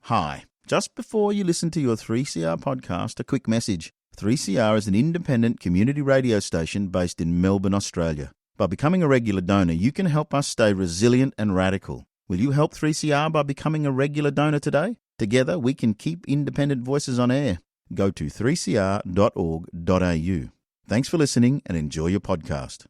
Hi. Just before you listen to your 3CR podcast, a quick message. 3CR is an independent community radio station based in Melbourne, Australia. By becoming a regular donor, you can help us stay resilient and radical. Will you help 3CR by becoming a regular donor today? Together, we can keep independent voices on air. Go to 3cr.org.au. Thanks for listening and enjoy your podcast.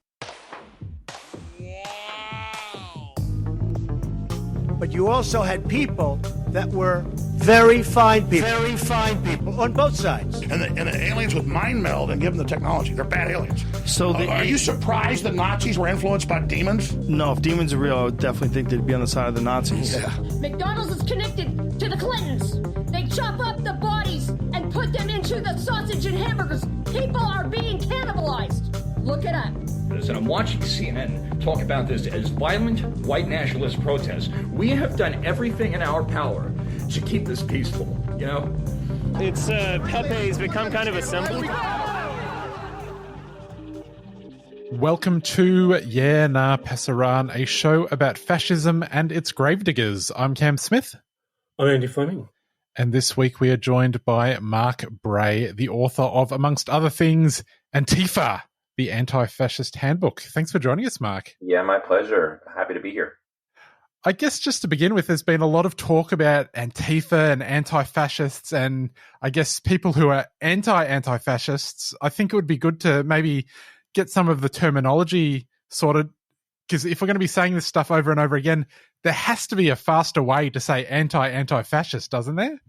But you also had people that were very fine people on both sides. And the aliens would mind meld and give them the technology. They're bad aliens. So are you surprised the Nazis were influenced by demons? No, if demons are real, I would definitely think they'd be on the side of the Nazis. Yeah. McDonald's is connected to the Clintons. They chop up the bodies and put them into the sausage and hamburgers. People are being cannibalized. Look it up. And I'm watching CNN talk about this as violent white nationalist protests. We have done everything in our power to keep this peaceful, you know? It's Pepe's become kind of a symbol. Welcome to Pasaran, a show about fascism and its gravediggers. I'm Cam Smith. I'm Andy Fleming. And this week we are joined by Mark Bray, the author of, amongst other things, Antifa, the Anti-Fascist Handbook. Thanks for joining us, Mark. Yeah, my pleasure. Happy to be here. I guess just to begin with, there's been a lot of talk about Antifa and anti-fascists and I guess people who are anti-fascists. I think it would be good to maybe get some of the terminology sorted, because if we're going to be saying this stuff over and over again, there has to be a faster way to say anti-fascist, doesn't there?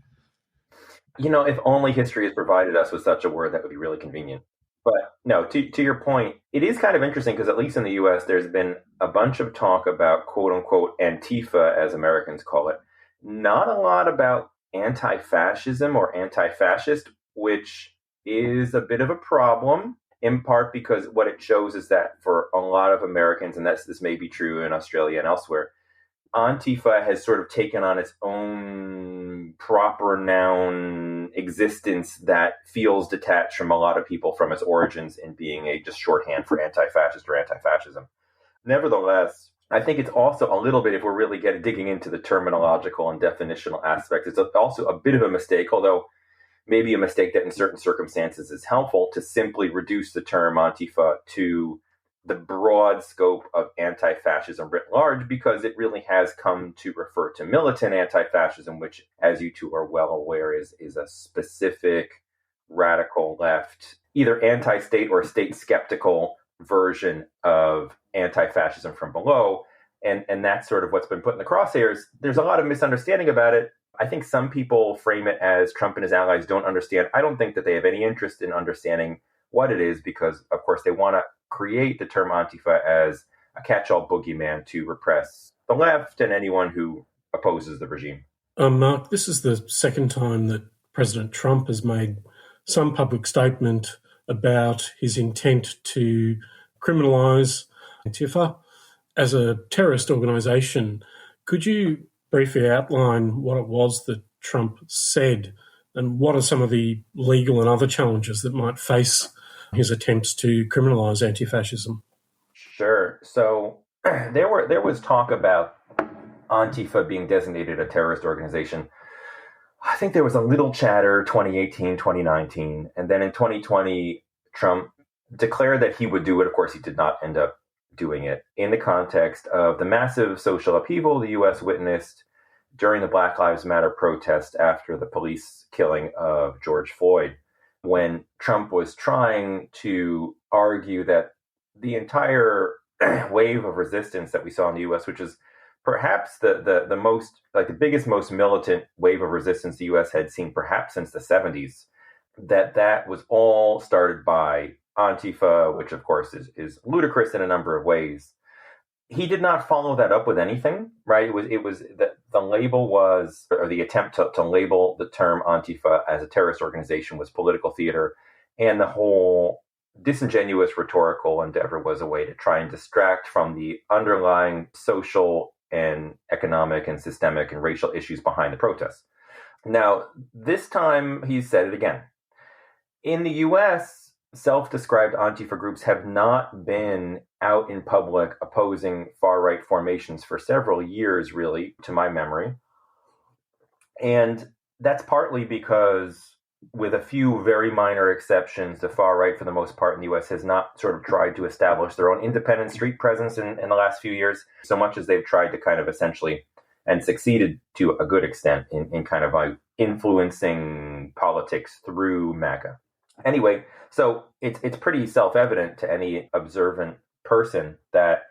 You know, if only history has provided us with such a word, that would be really convenient. But no, to your point, it is kind of interesting because at least in the U.S., there's been a bunch of talk about quote unquote Antifa, as Americans call it. Not a lot about anti-fascism or anti-fascist, which is a bit of a problem, in part because what it shows is that for a lot of Americans, and this may be true in Australia and elsewhere, Antifa has sort of taken on its own proper noun existence that feels detached from a lot of people from its origins in being a just shorthand for anti-fascist or anti-fascism. Nevertheless, I think it's also a little bit, if we're really digging into the terminological and definitional aspects, it's also a bit of a mistake, although maybe a mistake that in certain circumstances is helpful, to simply reduce the term Antifa to the broad scope of anti-fascism writ large, because it really has come to refer to militant anti-fascism, which, as you two are well aware, is a specific radical left, either anti-state or state skeptical version of anti-fascism from below. And that's sort of what's been put in the crosshairs. There's a lot of misunderstanding about it. I think some people frame it as Trump and his allies don't understand. I don't think that they have any interest in understanding what it is, because, of course, they want to create the term Antifa as a catch-all boogeyman to repress the left and anyone who opposes the regime. Mark, this is the second time that President Trump has made some public statement about his intent to criminalise Antifa as a terrorist organisation. Could you briefly outline what it was that Trump said, and what are some of the legal and other challenges that might face his attempts to criminalise anti-fascism? Sure. So there was talk about Antifa being designated a terrorist organization. I think there was a little chatter 2018, 2019. And then in 2020, Trump declared that he would do it. Of course, he did not end up doing it, in the context of the massive social upheaval the U.S. witnessed during the Black Lives Matter protest after the police killing of George Floyd, when Trump was trying to argue that the entire wave of resistance that we saw in the U.S., which is perhaps the most, like the biggest, most militant wave of resistance the U.S. had seen perhaps since the 70s, that was all started by Antifa, which of course is ludicrous in a number of ways. He did not follow that up with anything, right? It was the label was, or the attempt to label the term Antifa as a terrorist organization was political theater, and the whole disingenuous rhetorical endeavor was a way to try and distract from the underlying social and economic and systemic and racial issues behind the protests. Now, this time he said it again. In the U.S., self-described Antifa groups have not been out in public opposing far-right formations for several years, really, to my memory. And that's partly because, with a few very minor exceptions, the far right, for the most part in the U.S., has not sort of tried to establish their own independent street presence in the last few years, so much as they've tried to kind of essentially, and succeeded to a good extent, in kind of like influencing politics through MAGA. Anyway, so it's pretty self-evident to any observant person that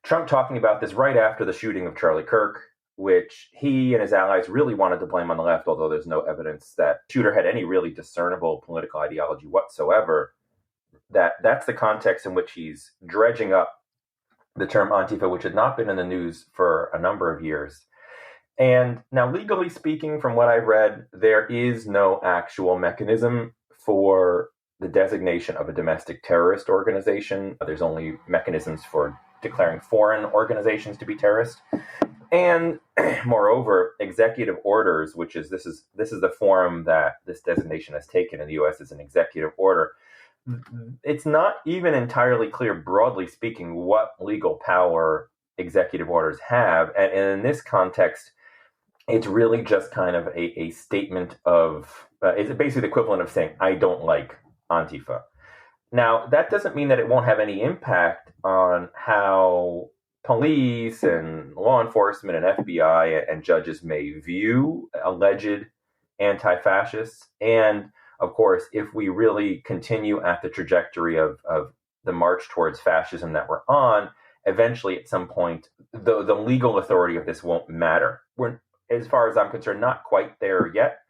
Trump talking about this right after the shooting of Charlie Kirk, which he and his allies really wanted to blame on the left, although there's no evidence that shooter had any really discernible political ideology whatsoever, that's the context in which he's dredging up the term Antifa, which had not been in the news for a number of years. And now, legally speaking, from what I've read, there is no actual mechanism for the designation of a domestic terrorist organization. There's only mechanisms for declaring foreign organizations to be terrorist. And moreover, executive orders, which is this is the form that this designation has taken in the U.S. as an executive order. It's not even entirely clear, broadly speaking, what legal power executive orders have. And in this context, it's really just kind of a statement of, it's basically the equivalent of saying, I don't like Antifa. Now, that doesn't mean that it won't have any impact on how police and law enforcement and FBI and judges may view alleged anti-fascists. And of course, if we really continue at the trajectory of the march towards fascism that we're on, eventually at some point, the legal authority of this won't matter. We're, as far as I'm concerned, not quite there yet.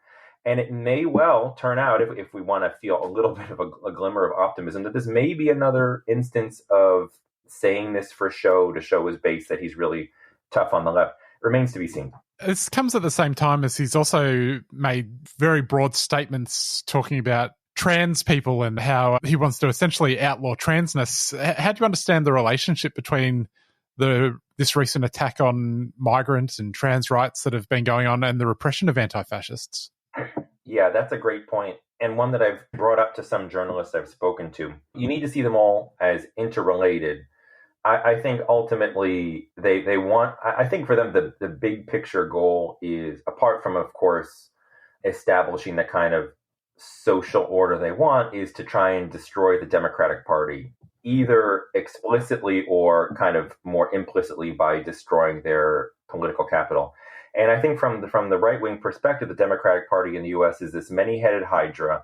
And it may well turn out, if we want to feel a little bit of a glimmer of optimism, that this may be another instance of saying this for show, to show his base that he's really tough on the left. Remains to be seen. This comes at the same time as he's also made very broad statements talking about trans people and how he wants to essentially outlaw transness. How do you understand the relationship between this recent attack on migrants and trans rights that have been going on and the repression of anti-fascists? Yeah, that's a great point, and one that I've brought up to some journalists I've spoken to. You need to see them all as interrelated. I think ultimately they want, I think for them the big picture goal is, apart from, of course, establishing the kind of social order they want, is to try and destroy the Democratic Party, either explicitly or kind of more implicitly by destroying their political capital. And I think from the right-wing perspective, the Democratic Party in the U.S. is this many-headed hydra.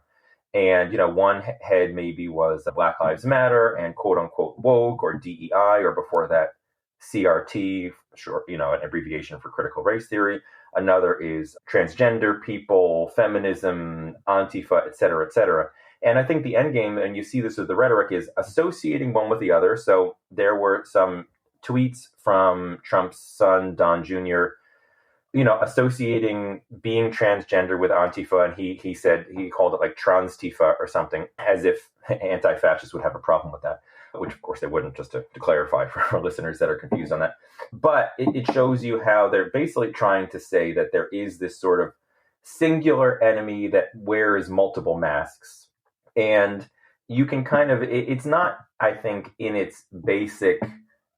And, one head maybe was Black Lives Matter and quote-unquote woke, or DEI, or before that, CRT, short, an abbreviation for critical race theory. Another is transgender people, feminism, Antifa, et cetera, et cetera. And I think the end game, and you see this with the rhetoric, is associating one with the other. So there were some tweets from Trump's son, Don Jr., associating being transgender with Antifa, and he said, he called it like Transtifa or something, as if anti-fascists would have a problem with that, which of course they wouldn't, just to clarify for our listeners that are confused on that. But it shows you how they're basically trying to say that there is this sort of singular enemy that wears multiple masks. And you can kind of, it's not, I think, in its basic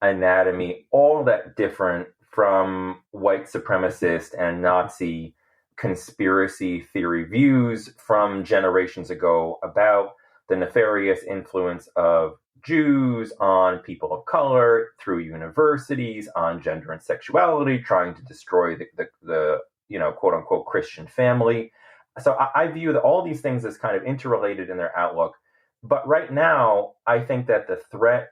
anatomy all that different from white supremacist and Nazi conspiracy theory views from generations ago about the nefarious influence of Jews on people of color through universities, on gender and sexuality, trying to destroy the quote unquote Christian family. So I view that all these things as kind of interrelated in their outlook. But right now, I think that the threat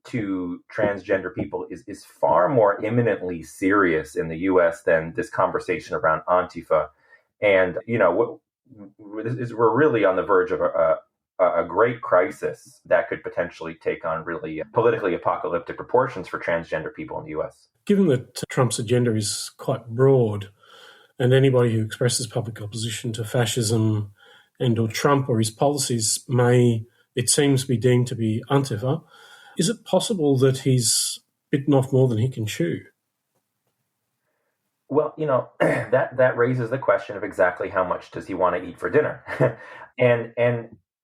to transgender people is far more imminently serious in the U.S. than this conversation around Antifa. And, we're really on the verge of a great crisis that could potentially take on really politically apocalyptic proportions for transgender people in the U.S. Given that Trump's agenda is quite broad, and anybody who expresses public opposition to fascism and or Trump or his policies may, it seems, be deemed to be Antifa, is it possible that he's bitten off more than he can chew? Well, that raises the question of exactly how much does he want to eat for dinner? and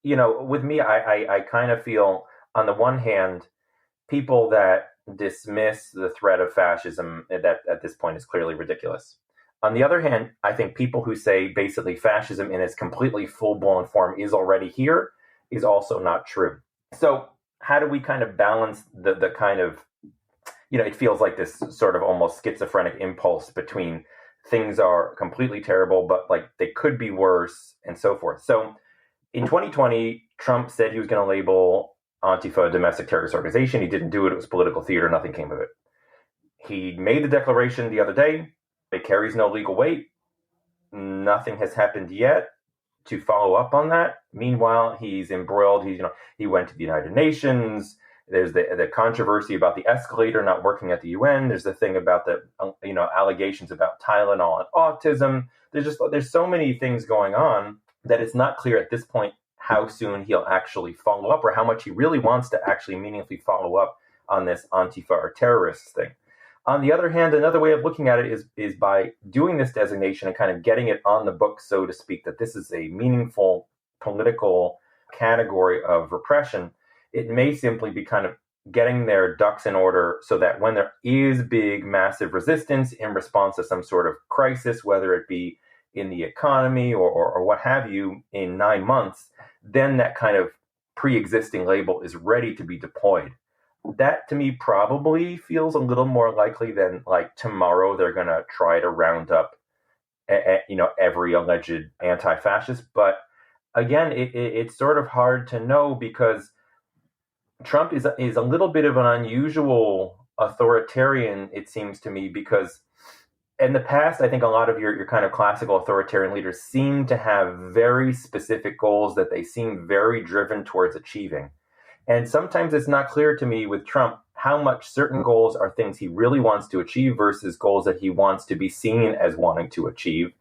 with me, I kind of feel, on the one hand, people that dismiss the threat of fascism, that at this point is clearly ridiculous. On the other hand, I think people who say basically fascism in its completely full-blown form is already here is also not true. So how do we kind of balance the kind of, it feels like this sort of almost schizophrenic impulse between things are completely terrible, but like they could be worse and so forth. So in 2020, Trump said he was going to label Antifa a domestic terrorist organization. He didn't do it. It was political theater. Nothing came of it. He made the declaration the other day. It carries no legal weight. Nothing has happened yet to follow up on that. Meanwhile, he's embroiled. He went to the United Nations. There's the controversy about the escalator not working at the UN. There's the thing about the allegations about Tylenol and autism. There's so many things going on that it's not clear at this point how soon he'll actually follow up or how much he really wants to actually meaningfully follow up on this Antifa or terrorists thing. On the other hand, another way of looking at it is by doing this designation and kind of getting it on the books, so to speak, that this is a meaningful political category of repression. It may simply be kind of getting their ducks in order so that when there is big, massive resistance in response to some sort of crisis, whether it be in the economy or what have you, in 9 months, then that kind of pre-existing label is ready to be deployed. That to me probably feels a little more likely than like tomorrow they're going to try to round up, every alleged anti-fascist. But again, it's sort of hard to know because Trump is a little bit of an unusual authoritarian, it seems to me, because in the past, I think a lot of your kind of classical authoritarian leaders seem to have very specific goals that they seem very driven towards achieving. And sometimes it's not clear to me with Trump how much certain goals are things he really wants to achieve versus goals that he wants to be seen as wanting to achieve.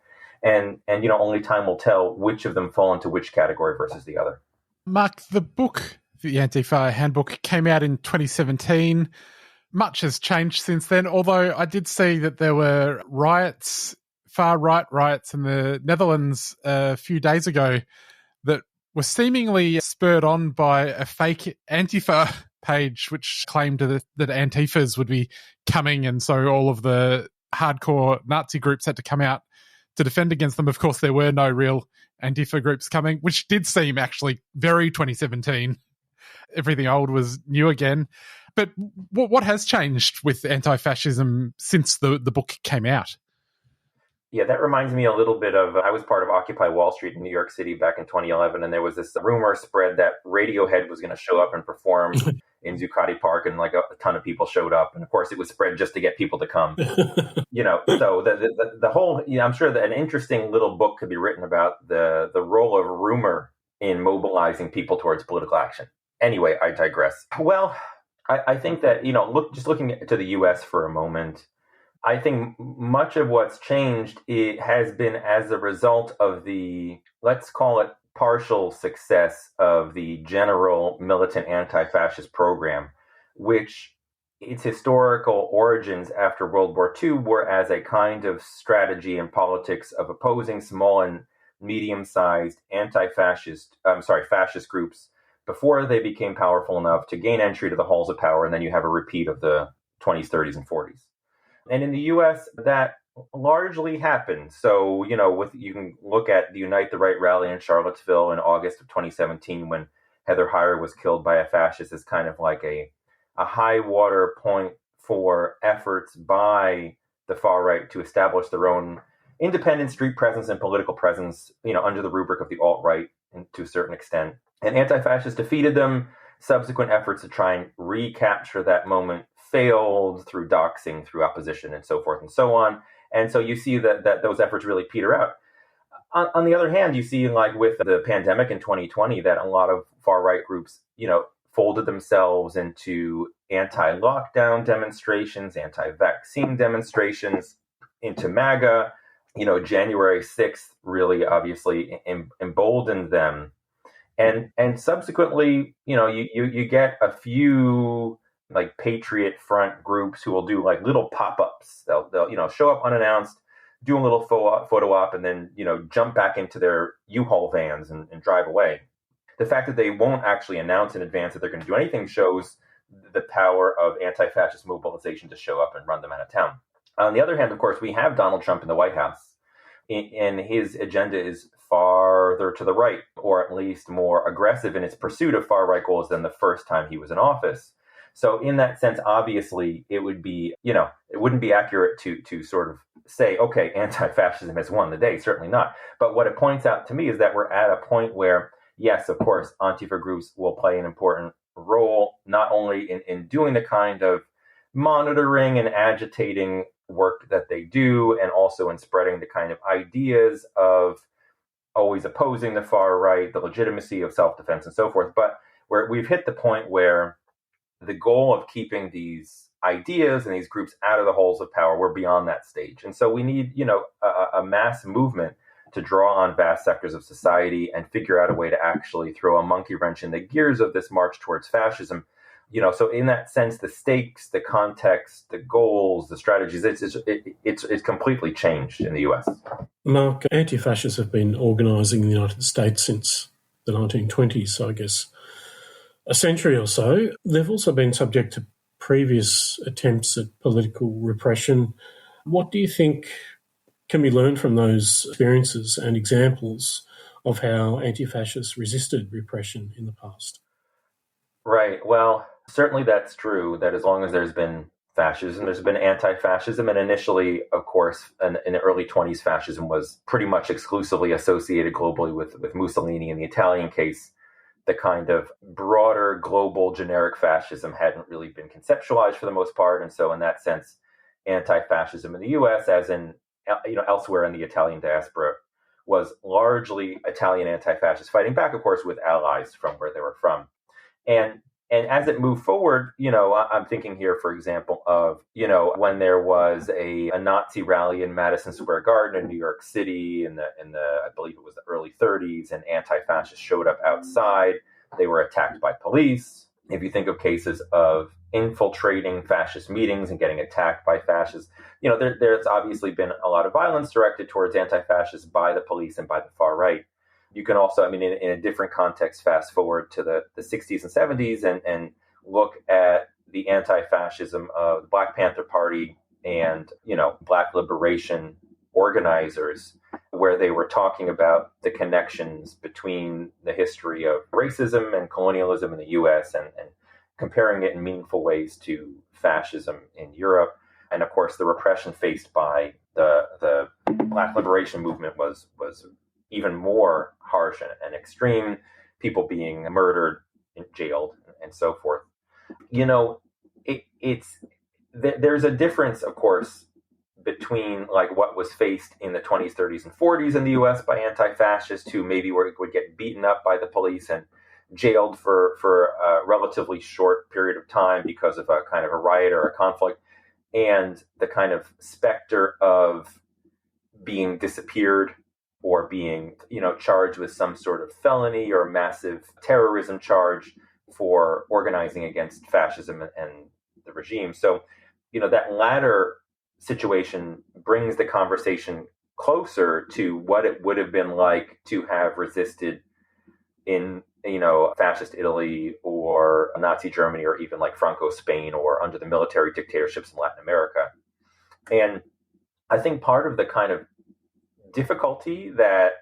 And only time will tell which of them fall into which category versus the other. Mark, the book, the Antifa Handbook, came out in 2017. Much has changed since then, although I did see that there were riots, far-right riots in the Netherlands a few days ago that were seemingly spurred on by a fake Antifa page which claimed that Antifas would be coming, and so all of the hardcore Nazi groups had to come out to defend against them. Of course, there were no real Antifa groups coming, which did seem actually very 2017. Everything old was new again. But what has changed with anti-fascism since the book came out? Yeah, that reminds me a little bit of, I was part of Occupy Wall Street in New York City back in 2011, and there was this rumor spread that Radiohead was going to show up and perform in Zuccotti Park, and like a ton of people showed up. And of course, it was spread just to get people to come. So the whole, I'm sure that an interesting little book could be written about the role of rumor in mobilizing people towards political action. Anyway, I digress. Well, I think that, looking to the U.S. for a moment, I think much of what's changed, it has been as a result of the, let's call it, partial success of the general militant anti-fascist program, which its historical origins after World War II were as a kind of strategy in politics of opposing small and medium-sized fascist groups before they became powerful enough to gain entry to the halls of power, and then you have a repeat of the 20s, 30s, and 40s. And in the U.S., that largely happened. So, you can look at the Unite the Right rally in Charlottesville in August of 2017 when Heather Heyer was killed by a fascist as kind of like a high water point for efforts by the far right to establish their own independent street presence and political presence, under the rubric of the alt-right to a certain extent. And anti-fascists defeated them. Subsequent efforts to try and recapture that moment failed through doxing, through opposition, and so forth and so on. And so you see that those efforts really peter out. On the other hand, you see, like with the pandemic in 2020, that a lot of far-right groups, folded themselves into anti-lockdown demonstrations, anti-vaccine demonstrations, into MAGA. January 6th really obviously emboldened them. And subsequently, you get a few like Patriot Front groups who will do like little pop-ups. They'll show up unannounced, do a little photo op, and then jump back into their U-Haul vans and drive away. The fact that they won't actually announce in advance that they're going to do anything shows the power of anti-fascist mobilization to show up and run them out of town. On the other hand, of course, we have Donald Trump in the White House, and his agenda is farther to the right, or at least more aggressive in its pursuit of far-right goals than the first time he was in office. So in that sense, obviously, it would be, it wouldn't be accurate to sort of say, okay, anti-fascism has won the day. Certainly not. But what it points out to me is that we're at a point where, yes, of course, Antifa groups will play an important role, not only in doing the kind of monitoring and agitating work that they do, and also in spreading the kind of ideas of always opposing the far right, the legitimacy of self-defense and so forth. But where we've hit the point where the goal of keeping these ideas and these groups out of the holes of power, we're beyond that stage. And so we need, a mass movement to draw on vast sectors of society and figure out a way to actually throw a monkey wrench in the gears of this march towards fascism. So in that sense, the stakes, the context, the goals, the strategies, it's completely changed in the US. Mark, anti-fascists have been organising in the United States since the 1920s, so I guess a century or so. They've also been subject to previous attempts at political repression. What do you think can be learned from those experiences and examples of how anti-fascists resisted repression in the past? Right. Well, certainly that's true, that as long as there's been fascism, there's been anti-fascism. And initially, of course, in the early 20s, fascism was pretty much exclusively associated globally with Mussolini. In the Italian case, the kind of broader global generic fascism hadn't really been conceptualized for the most part. And so in that sense, anti-fascism in the US, as in elsewhere in the Italian diaspora, was largely Italian anti-fascists fighting back, of course, with allies from where they were from. And as it moved forward, I'm thinking here, for example, of, when there was a Nazi rally in Madison Square Garden in New York City in the I believe it was the early 30s, and anti-fascists showed up outside. They were attacked by police. If you think of cases of infiltrating fascist meetings and getting attacked by fascists, there's obviously been a lot of violence directed towards anti-fascists by the police and by the far right. You can also, in a different context, fast forward to the 60s and 70s and look at the anti-fascism of the Black Panther Party and, Black liberation organizers, where they were talking about the connections between the history of racism and colonialism in the U.S. and comparing it in meaningful ways to fascism in Europe. And, of course, the repression faced by the Black liberation movement was even more harsh and extreme, people being murdered and jailed and so forth. There's a difference, of course, between like what was faced in the 20s, 30s, and 40s in the US by anti-fascists who maybe would get beaten up by the police and jailed for a relatively short period of time because of a kind of a riot or a conflict, and the kind of specter of being disappeared or being, charged with some sort of felony or massive terrorism charge for organizing against fascism and the regime. So, that latter situation brings the conversation closer to what it would have been like to have resisted in, fascist Italy or Nazi Germany, or even like Franco Spain, or under the military dictatorships in Latin America. And I think part of the kind of difficulty that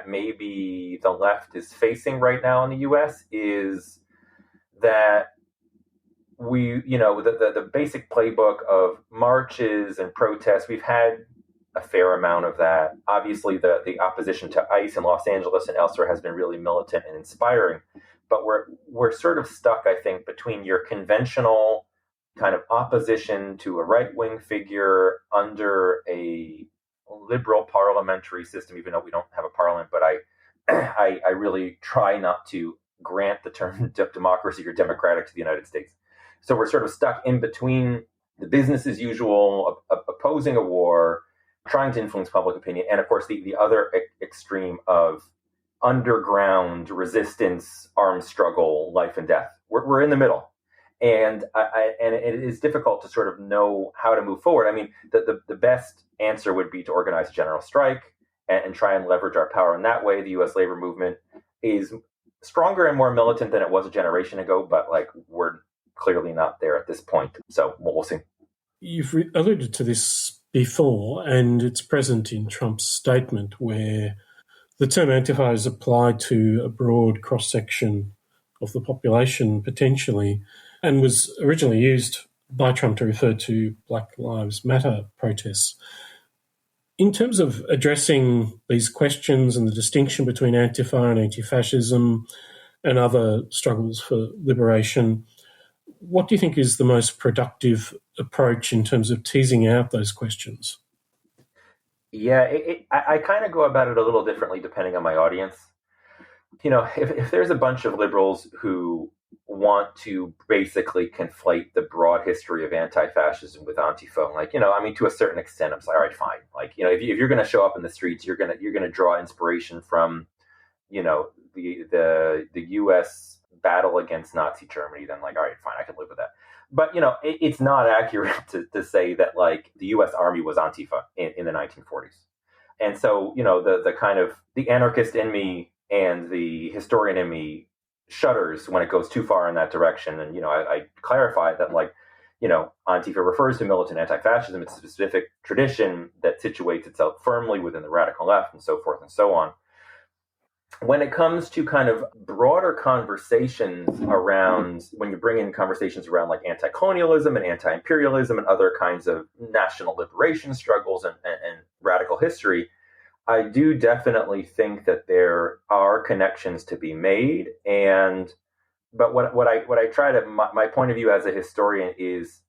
maybe the left is facing right now in the U.S. is that we, the basic playbook of marches and protests, we've had a fair amount of that. Obviously, the opposition to ICE in Los Angeles and elsewhere has been really militant and inspiring, but we're sort of stuck, I think, between your conventional kind of opposition to a right-wing figure under a liberal parliamentary system, even though we don't have a parliament, but I really try not to grant the term democracy or democratic to the United States. So we're sort of stuck in between the business as usual, opposing a war, trying to influence public opinion, and of course the other extreme of underground resistance, armed struggle, life and death. We're in the middle. And it is difficult to sort of know how to move forward. The best answer would be to organize a general strike and try and leverage our power in that way. The U.S. labor movement is stronger and more militant than it was a generation ago, but we're clearly not there at this point. So we'll see. You've alluded to this before, and it's present in Trump's statement where the term Antifa is applied to a broad cross-section of the population potentially, and was originally used by Trump to refer to Black Lives Matter protests. In terms of addressing these questions and the distinction between Antifa and anti-fascism and other struggles for liberation, what do you think is the most productive approach in terms of teasing out those questions? Yeah, I kind of go about it a little differently depending on my audience. You know, if there's a bunch of liberals who want to basically conflate the broad history of anti-fascism with Antifa, like, you know, I mean, to a certain extent, I'm like, all right, fine. Like, you know, if you're going to show up in the streets, you're going to draw inspiration from, you know, the U.S. battle against Nazi Germany, then like, all right, fine, I can live with that. But, you know, it's not accurate to say that, like, the U.S. Army was Antifa in the 1940s. And so, you know, the kind of the anarchist in me and the historian in me shudders when it goes too far in that direction. And, you know, I clarify that, like, you know, Antifa refers to militant anti-fascism. It's a specific tradition that situates itself firmly within the radical left and so forth and so on. When it comes to kind of broader conversations around, when you bring in conversations around like anti-colonialism and anti-imperialism and other kinds of national liberation struggles and radical history, I do definitely think that there are connections to be made. But what I try to, my point of view as a historian is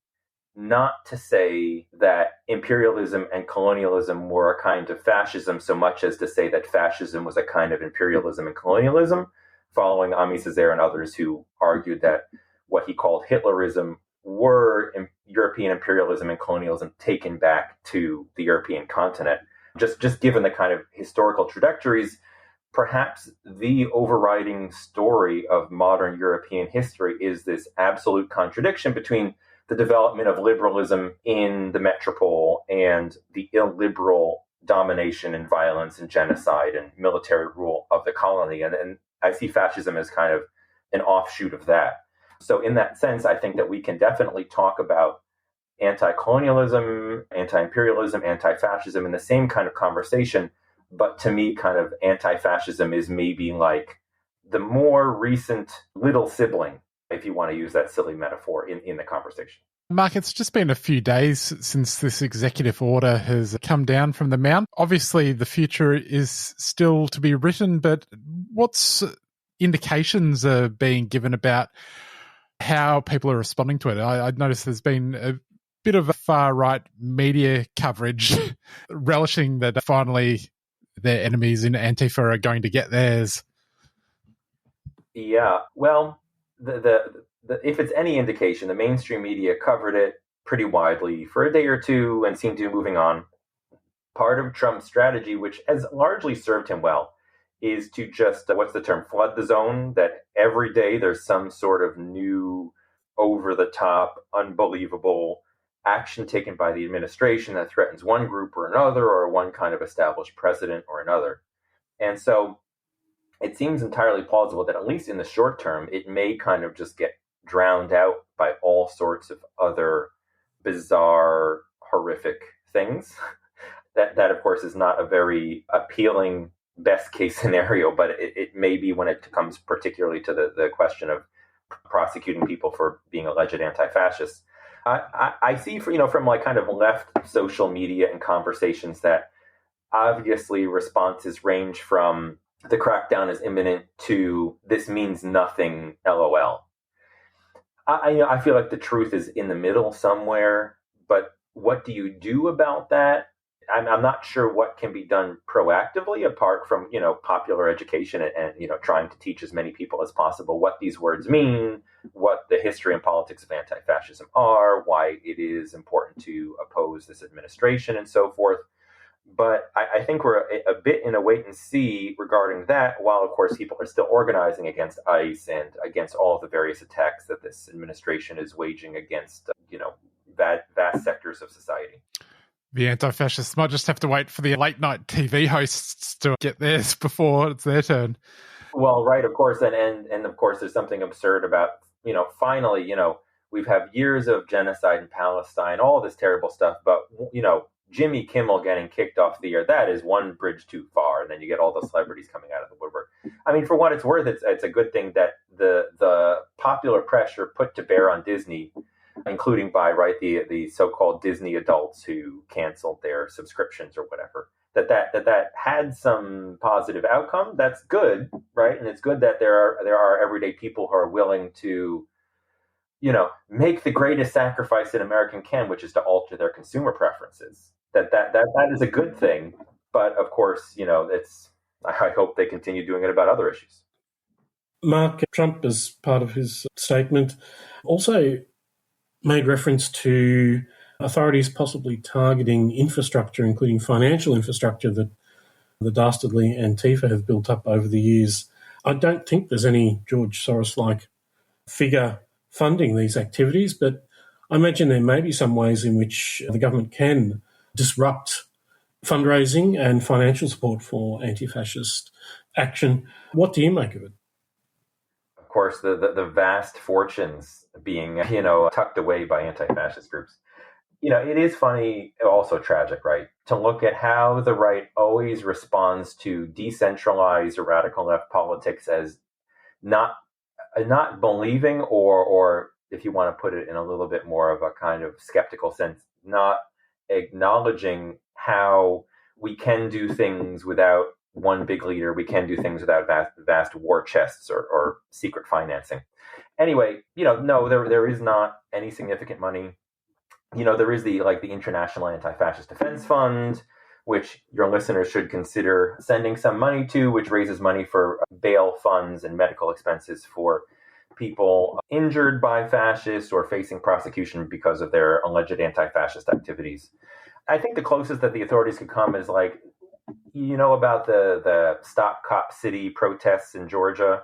not to say that imperialism and colonialism were a kind of fascism so much as to say that fascism was a kind of imperialism and colonialism, following Ami Césaire and others who argued that what he called Hitlerism were European imperialism and colonialism taken back to the European continent. Just given the kind of historical trajectories, perhaps the overriding story of modern European history is this absolute contradiction between the development of liberalism in the metropole and the illiberal domination and violence and genocide and military rule of the colony. And I see fascism as kind of an offshoot of that. So in that sense, I think that we can definitely talk about anti-colonialism, anti-imperialism, anti-fascism in the same kind of conversation. But to me, kind of anti-fascism is maybe like the more recent little sibling, if you want to use that silly metaphor, in the conversation. Mark, it's just been a few days since this executive order has come down from the Mount. Obviously, the future is still to be written, but what's indications are being given about how people are responding to it? I noticed there's been a bit of a far-right media coverage relishing that finally their enemies in Antifa are going to get theirs. Yeah, well, if it's any indication, the mainstream media covered it pretty widely for a day or two and seemed to be moving on. Part of Trump's strategy, which has largely served him well, is to just, what's the term, flood the zone, that every day there's some sort of new, over-the-top, unbelievable action taken by the administration that threatens one group or another, or one kind of established precedent or another. And so it seems entirely plausible that at least in the short term, it may kind of just get drowned out by all sorts of other bizarre, horrific things. That of course, is not a very appealing best case scenario, but it may be when it comes particularly to the question of prosecuting people for being alleged anti-fascists. I see, from like kind of left social media and conversations that obviously responses range from the crackdown is imminent to this means nothing, LOL. I feel like the truth is in the middle somewhere, but what do you do about that? I'm not sure what can be done proactively apart from, popular education and trying to teach as many people as possible what these words mean, what the history and politics of anti-fascism are, why it is important to oppose this administration and so forth. But I think we're a bit in a wait and see regarding that, while, of course, people are still organizing against ICE and against all of the various attacks that this administration is waging against, vast sectors of society. The anti-fascists might just have to wait for the late-night TV hosts to get theirs before it's their turn. Well, right, of course, and of course, there's something absurd about, finally, we've had years of genocide in Palestine, all this terrible stuff, but, Jimmy Kimmel getting kicked off the air, that is one bridge too far. And then you get all the celebrities coming out of the woodwork. I mean, for what it's worth, it's a good thing that the popular pressure put to bear on Disney, including by the so-called Disney adults who canceled their subscriptions or whatever, that had some positive outcome. That's good, right? And it's good that there are everyday people who are willing to, make the greatest sacrifice an American can, which is to alter their consumer preferences. That is a good thing. But of course, I hope they continue doing it about other issues. Mark, Trump, as part of his statement, also made reference to authorities possibly targeting infrastructure, including financial infrastructure that the dastardly Antifa have built up over the years. I don't think there's any George Soros-like figure funding these activities, but I imagine there may be some ways in which the government can disrupt fundraising and financial support for anti-fascist action. What do you make of it? Of course, the vast fortunes being, tucked away by anti-fascist groups. It is funny, also tragic, right, to look at how the right always responds to decentralized or radical left politics as not believing, or if you want to put it in a little bit more of a kind of skeptical sense, not acknowledging how we can do things without one big leader. We can do things without vast war chests or secret financing. Anyway, no, there is not any significant money. There is the International Anti-Fascist Defense Fund, which your listeners should consider sending some money to, which raises money for bail funds and medical expenses for people injured by fascists or facing prosecution because of their alleged anti-fascist activities. I think the closest that the authorities could come is about the Stop Cop City protests in Georgia.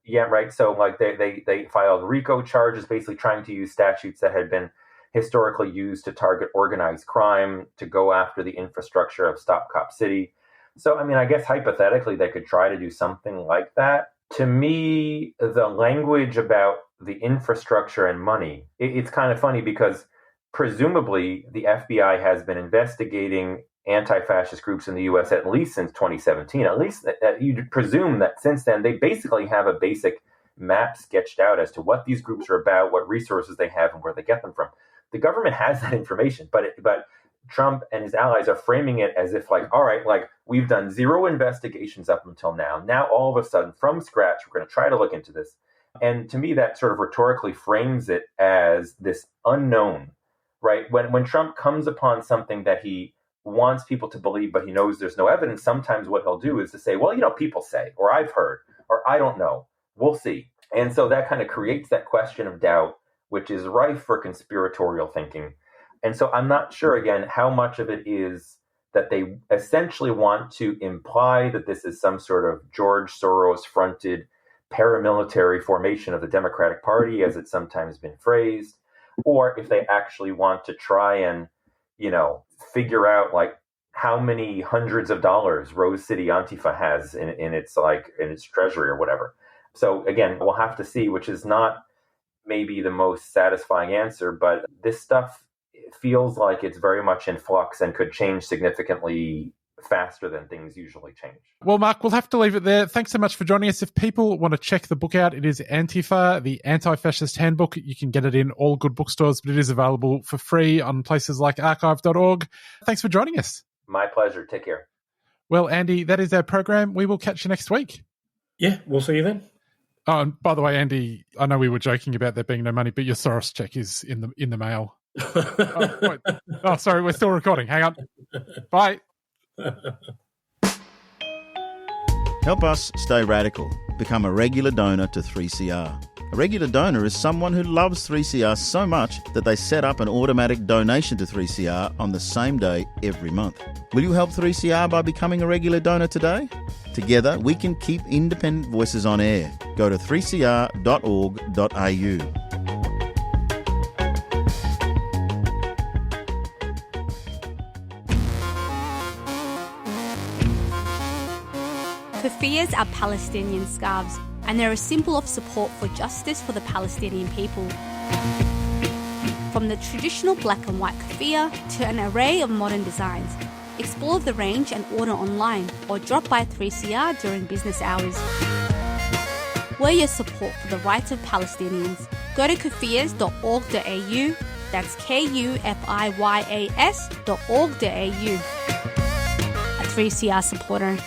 Yeah, right. So they filed RICO charges, basically trying to use statutes that had been historically used to target organized crime to go after the infrastructure of Stop Cop City. So, I guess hypothetically they could try to do something like that. To me, the language about the infrastructure and money, it's kind of funny because presumably the FBI has been investigating anti-fascist groups in the U.S. at least since 2017. At least you'd presume that since then they basically have a basic map sketched out as to what these groups are about, what resources they have, and where they get them from. The government has that information, but Trump and his allies are framing it as if all right, we've done zero investigations up until now. Now, all of a sudden, from scratch, we're going to try to look into this. And to me, that sort of rhetorically frames it as this unknown, right? When Trump comes upon something that he wants people to believe, but he knows there's no evidence, sometimes what he'll do is to say, well, people say, or I've heard, or I don't know, we'll see. And so that kind of creates that question of doubt, which is rife for conspiratorial thinking. And so I'm not sure, again, how much of it is that they essentially want to imply that this is some sort of George Soros-fronted paramilitary formation of the Democratic Party, as it's sometimes been phrased, or if they actually want to try and, figure out how many hundreds of dollars Rose City Antifa has in its treasury or whatever. So again, we'll have to see, which is not maybe the most satisfying answer, but this stuff feels like it's very much in flux and could change significantly faster than things usually change. Well, Mark, we'll have to leave it there. Thanks so much for joining us. If people want to check the book out, it is Antifa, the Anti-Fascist Handbook. You can get it in all good bookstores, but it is available for free on places like archive.org. Thanks for joining us. My pleasure. Take care. Well, Andy, that is our program. We will catch you next week. Yeah, we'll see you then. Oh, and by the way, Andy, I know we were joking about there being no money, but your Soros check is in the mail. Sorry, we're still recording. Hang on. Bye. Help us stay radical. Become a regular donor to 3CR. A regular donor is someone who loves 3CR so much that they set up an automatic donation to 3CR on the same day every month. Will you help 3CR by becoming a regular donor today? Together, we can keep independent voices on air. Go to 3cr.org.au. Keffiyehs are Palestinian scarves, and they're a symbol of support for justice for the Palestinian people. From From the traditional black and white keffiyeh to an array of modern designs. Explore the range and order online or drop by 3CR during business hours. We're your support for the rights of Palestinians. Go to keffiyehs.org.au, that's KUFIYAS.org.au. A 3CR supporter.